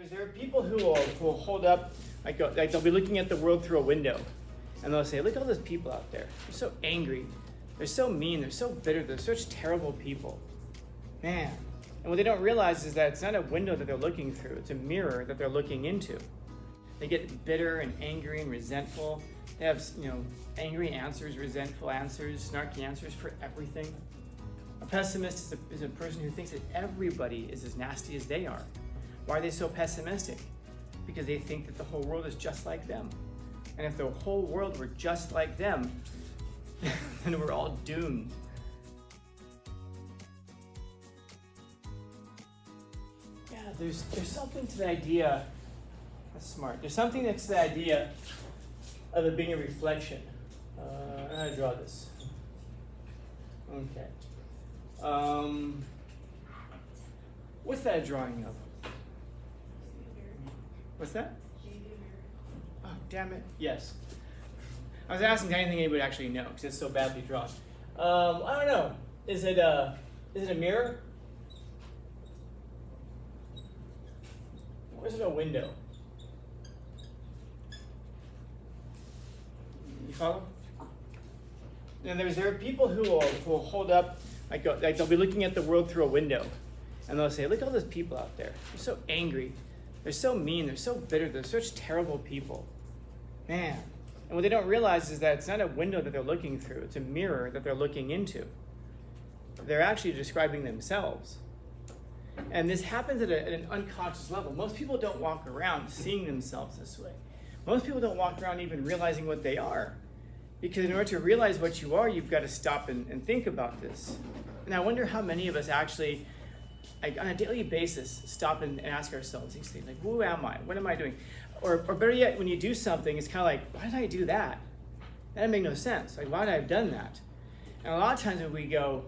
There are people who will hold up, like they'll be looking at the world through a window, and they'll say, look at all those people out there. They're so angry. They're so mean. They're so bitter. They're such terrible people. Man. And what they don't realize is that it's not a window that they're looking through. It's a mirror that they're looking into. They get bitter and angry and resentful. They have, angry answers, resentful answers, snarky answers for everything. A pessimist is a person who thinks that everybody is as nasty as they are. Why are they so pessimistic? Because they think that the whole world is just like them. And if the whole world were just like them, then we're all doomed. Yeah, there's something to the idea, that's smart. There's something that's to the idea of it being a reflection. I'm gonna draw this. Okay. What's that a drawing of? What's that? Oh, damn it. Yes. I was asking if anything anybody would actually know because it's so badly drawn. I don't know. Is it a mirror? Or is it a window? You follow? And there are people who will hold up, like they'll be looking at the world through a window, and they'll say, look at all those people out there. They're so angry. They're so mean. They're so bitter. They're such terrible people. Man. And what they don't realize is that it's not a window that they're looking through. It's a mirror that they're looking into. They're actually describing themselves. And this happens at an unconscious level. Most people don't walk around seeing themselves this way. Most people don't walk around even realizing what they are. Because in order to realize what you are, you've got to stop and think about this. And I wonder how many of us actually, like on a daily basis, stop and ask ourselves these things. Like, who am I? What am I doing? Or better yet, when you do something, it's kind of like, why did I do that? That didn't make no sense. Like, why did I have done that? And a lot of times when we go,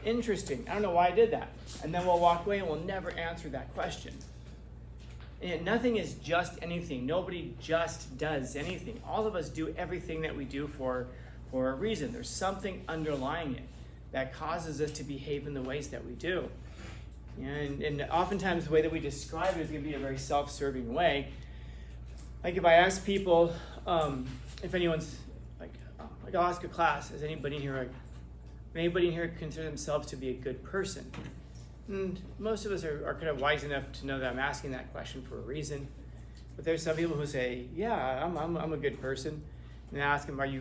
interesting, I don't know why I did that. And then we'll walk away and we'll never answer that question. And yet nothing is just anything. Nobody just does anything. All of us do everything that we do for a reason. There's something underlying it that causes us to behave in the ways that we do. And oftentimes the way that we describe it is going to be a very self-serving way. Like if I ask people, if anyone's, like I'll ask a class, does anybody in here consider themselves to be a good person? And most of us are kind of wise enough to know that I'm asking that question for a reason. But there's some people who say, yeah, I'm a good person. And I ask them, what do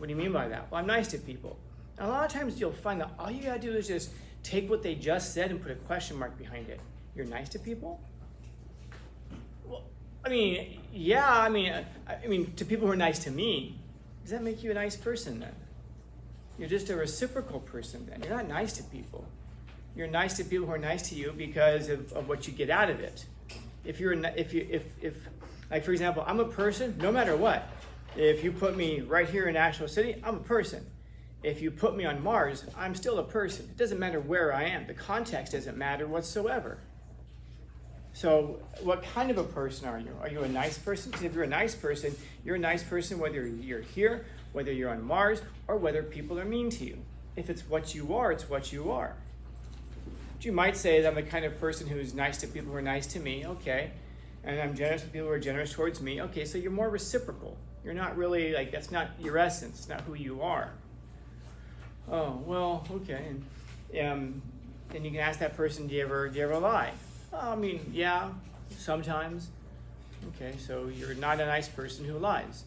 you mean by that? Well, I'm nice to people. And a lot of times you'll find that all you gotta do is just take what they just said and put a question mark behind it. You're nice to people? Well, yeah, to people who are nice to me, does that make you a nice person then? You're just a reciprocal person then. You're not nice to people. You're nice to people who are nice to you because of what you get out of it. If like for example, I'm a person, no matter what. If you put me right here in National City, I'm a person. If you put me on Mars, I'm still a person. It doesn't matter where I am. The context doesn't matter whatsoever. So what kind of a person are you? Are you a nice person? Because if you're a nice person whether you're here, whether you're on Mars, or whether people are mean to you. If it's what you are, it's what you are. But you might say that I'm the kind of person who's nice to people who are nice to me, okay. And I'm generous to people who are generous towards me, okay, so you're more reciprocal. You're not really, that's not your essence, it's not who you are. Oh, well, okay. And then you can ask that person, do you ever lie? Yeah, sometimes. Okay, so you're not a nice person who lies.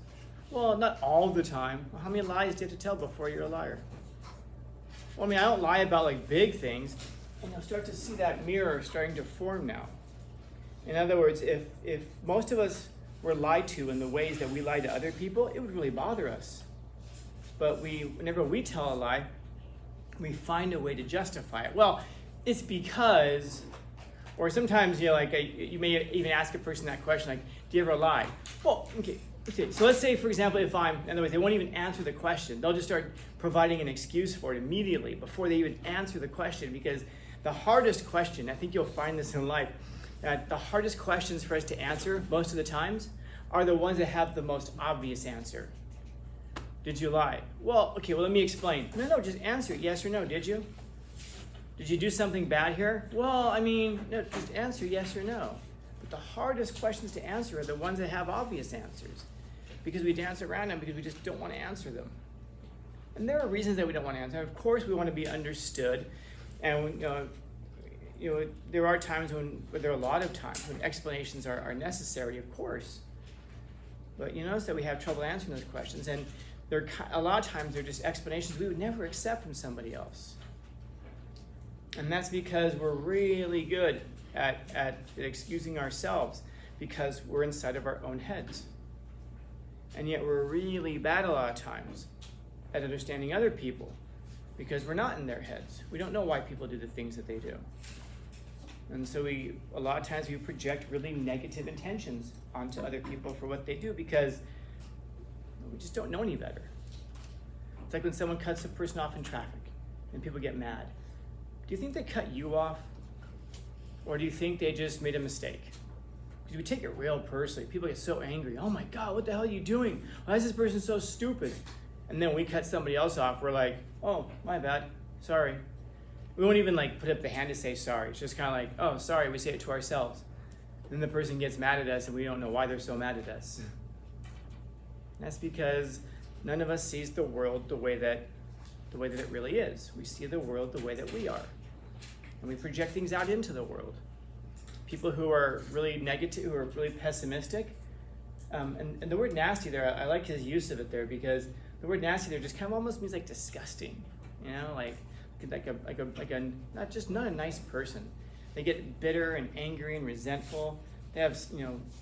Well, not all the time. Well, how many lies do you have to tell before you're a liar? Well, I don't lie about big things. And you'll start to see that mirror starting to form now. In other words, if most of us were lied to in the ways that we lie to other people, it would really bother us. But whenever we tell a lie, we find a way to justify it. Well, it's because, or sometimes, you may even ask a person that question, do you ever lie? Well, okay. So let's say, for example, in other words, they won't even answer the question. They'll just start providing an excuse for it immediately before they even answer the question, because the hardest question, I think you'll find this in life, that the hardest questions for us to answer most of the times are the ones that have the most obvious answer. Did you lie? Well, let me explain. No, just answer yes or no, did you? Did you do something bad here? Well, no, just answer yes or no. But the hardest questions to answer are the ones that have obvious answers, because we dance around them because we just don't want to answer them. And there are reasons that we don't want to answer. Of course, we want to be understood, and there are times there are a lot of times when explanations are necessary, of course. But you notice that we have trouble answering those questions, and a lot of times they're just explanations we would never accept from somebody else. And that's because we're really good at excusing ourselves, because we're inside of our own heads. And yet we're really bad a lot of times at understanding other people, because we're not in their heads. We don't know why people do the things that they do. And so a lot of times we project really negative intentions onto other people for what they do, because we just don't know any better. It's like when someone cuts a person off in traffic and people get mad. Do you think they cut you off? Or do you think they just made a mistake? Because we take it real personally. People get so angry. Oh my God, what the hell are you doing? Why is this person so stupid? And then we cut somebody else off. We're like, oh, my bad, sorry. We won't even put up the hand to say sorry. It's just kind of like, oh, sorry, we say it to ourselves. Then the person gets mad at us and we don't know why they're so mad at us. That's because none of us sees the world the way that it really is. We see the world the way that we are. And we project things out into the world. People who are really negative, who are really pessimistic, and the word nasty there, I like his use of it there, because the word nasty there just kind of almost means disgusting, like not a nice person. They get bitter and angry and resentful. They have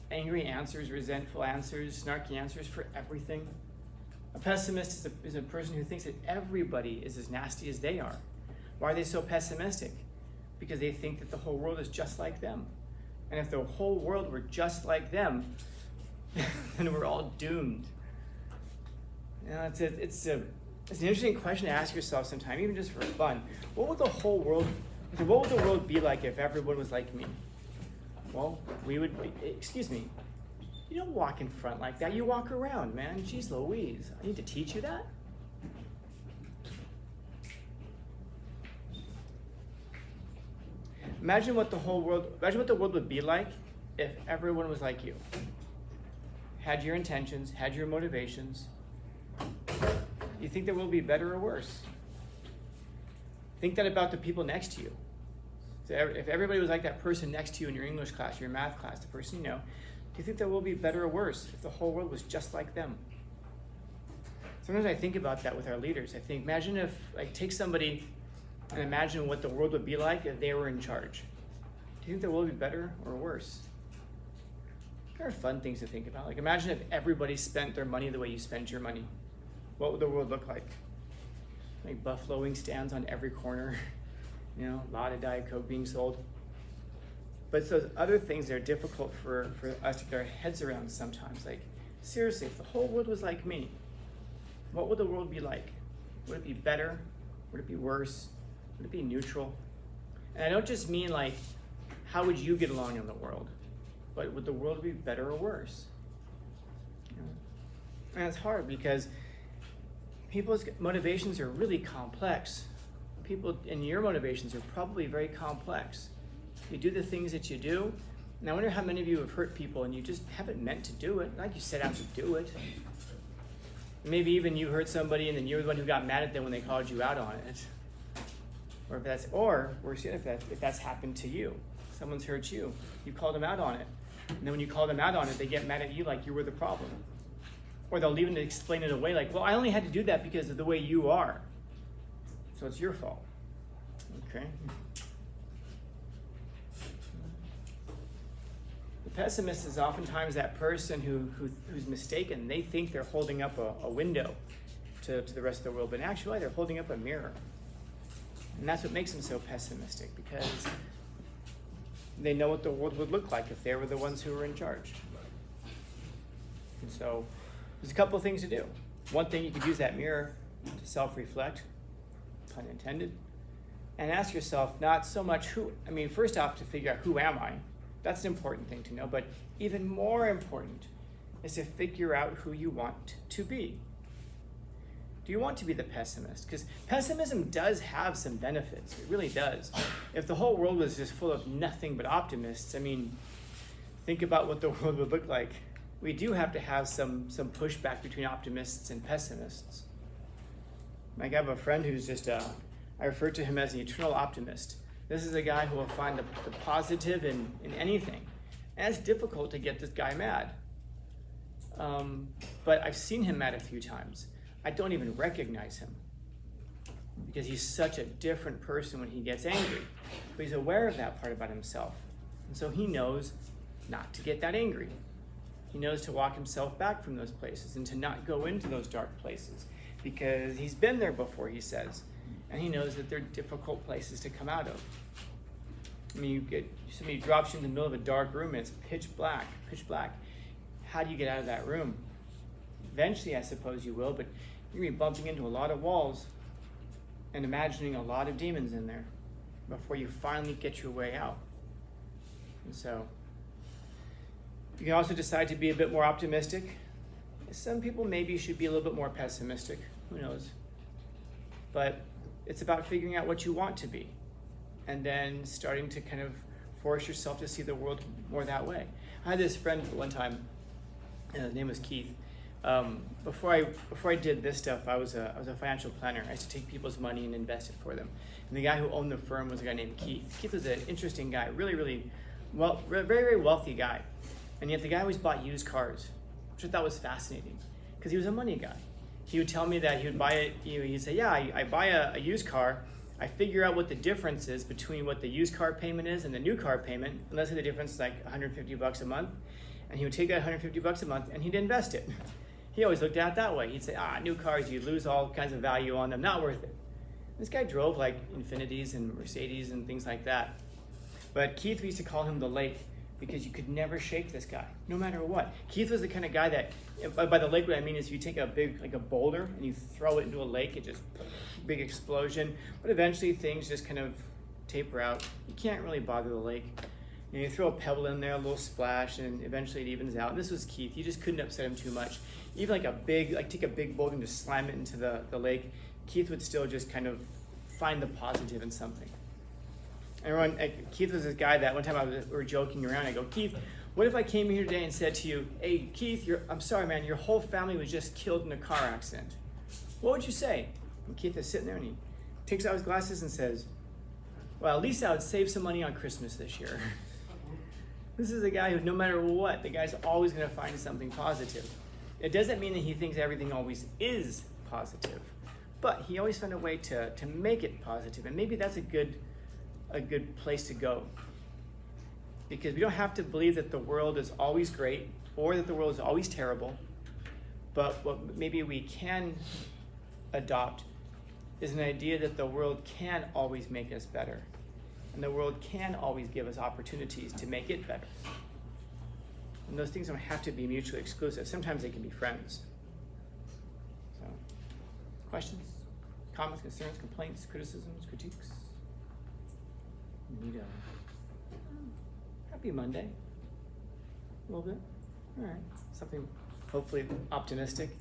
angry answers, resentful answers, snarky answers for everything. A pessimist is a person who thinks that everybody is as nasty as they are. Why are they so pessimistic? Because they think that the whole world is just like them. And if the whole world were just like them, then we're all doomed. It's an interesting question to ask yourself sometime, even just for fun. What would the world be like if everyone was like me? Well, we would be, excuse me, you don't walk in front like that, you walk around, man. Jeez Louise, I need to teach you that? Imagine what the world would be like if everyone was like you. Had your intentions, had your motivations. You think the world would be better or worse? Think that about the people next to you. So if everybody was like that person next to you in your English class, your math class, the person you know, do you think the world would be better or worse if the whole world was just like them? Sometimes I think about that with our leaders. I think, imagine if, take somebody and imagine what the world would be like if they were in charge. Do you think the world would be better or worse? There are fun things to think about. Imagine if everybody spent their money the way you spend your money. What would the world look like? Buffalo wing stands on every corner, a lot of Diet Coke being sold. But it's those other things that are difficult for us to get our heads around sometimes. Seriously, if the whole world was like me, what would the world be like? Would it be better? Would it be worse? Would it be neutral? And I don't just mean how would you get along in the world, but would the world be better or worse? And it's hard because people's motivations are really complex. People and your motivations are probably very complex. You do the things that you do, and I wonder how many of you have hurt people and you just haven't meant to do it, you set out to do it. Maybe even you hurt somebody and then you're the one who got mad at them when they called you out on it. Or worse yet, if that's happened to you. Someone's hurt you. You called them out on it. And then when you call them out on it, they get mad at you like you were the problem. Or they'll even explain it away well, I only had to do that because of the way you are. So it's your fault. Okay? The pessimist is oftentimes that person who's mistaken. They think they're holding up a window to the rest of the world, but actually they're holding up a mirror. And that's what makes them so pessimistic, because they know what the world would look like if they were the ones who were in charge. And so there's a couple of things to do. One thing, you could use that mirror to self-reflect, pun intended, and ask yourself not so much first off, to figure out who am I? That's an important thing to know, but even more important is to figure out who you want to be. Do you want to be the pessimist? Because pessimism does have some benefits. It really does. If the whole world was just full of nothing but optimists, think about what the world would look like, we do have to have some pushback between optimists and pessimists. Like I have a friend who's just, I refer to him as the eternal optimist. This is a guy who will find the positive in anything. And it's difficult to get this guy mad. But I've seen him mad a few times. I don't even recognize him because he's such a different person when he gets angry. But he's aware of that part about himself. And so he knows not to get that angry. He knows to walk himself back from those places and to not go into those dark places because he's been there before, he says. And he knows that they're difficult places to come out of. I mean, somebody drops you in the middle of a dark room and it's pitch black. How do you get out of that room? Eventually, I suppose you will, but you're going to be bumping into a lot of walls and imagining a lot of demons in there before you finally get your way out. And so, you can also decide to be a bit more optimistic. Some people maybe should be a little bit more pessimistic. Who knows? But it's about figuring out what you want to be and then starting to kind of force yourself to see the world more that way. I had this friend one time, his name was Keith. Before I did this stuff, I was a financial planner. I used to take people's money and invest it for them. And the guy who owned the firm was a guy named Keith. Keith was an interesting guy, really very wealthy guy. And yet the guy always bought used cars, which I thought was fascinating because he was a money guy. He would tell me that he would buy it, he'd say, yeah, I buy a used car, I figure out what the difference is between what the used car payment is and the new car payment, and let's say the difference is like $150 a month, and he would take that $150 a month and he'd invest it. He always looked at it that way. He'd say, new cars, you lose all kinds of value on them, not worth it. This guy drove like Infinities and Mercedes and things like that. But Keith, we used to call him the lake because you could never shake this guy, no matter what. Keith was the kind of guy that, by the lake, what I mean is you take a big, like a boulder and you throw it into a lake, it just, big explosion. But eventually things just kind of taper out. You can't really bother the lake. You throw a pebble in there, a little splash, and eventually it evens out. And this was Keith. You just couldn't upset him too much. Even take a big boulder and just slam it into the lake, Keith would still just kind of find the positive in something. Keith was this guy that one time we were joking around. I go, Keith, what if I came here today and said to you, hey, Keith, I'm sorry, man, your whole family was just killed in a car accident. What would you say? And Keith is sitting there and he takes out his glasses and says, well, at least I would save some money on Christmas this year. This is a guy who, no matter what, the guy's always going to find something positive. It doesn't mean that he thinks everything always is positive, but he always found a way to make it positive, and maybe that's a good place to go. Because we don't have to believe that the world is always great or that the world is always terrible, but what maybe we can adopt is an idea that the world can always make us better, and the world can always give us opportunities to make it better. And those things don't have to be mutually exclusive. Sometimes they can be friends. So, questions, comments, concerns, complaints, criticisms, critiques? Neato. Happy Monday. A little bit. All right. Something hopefully optimistic.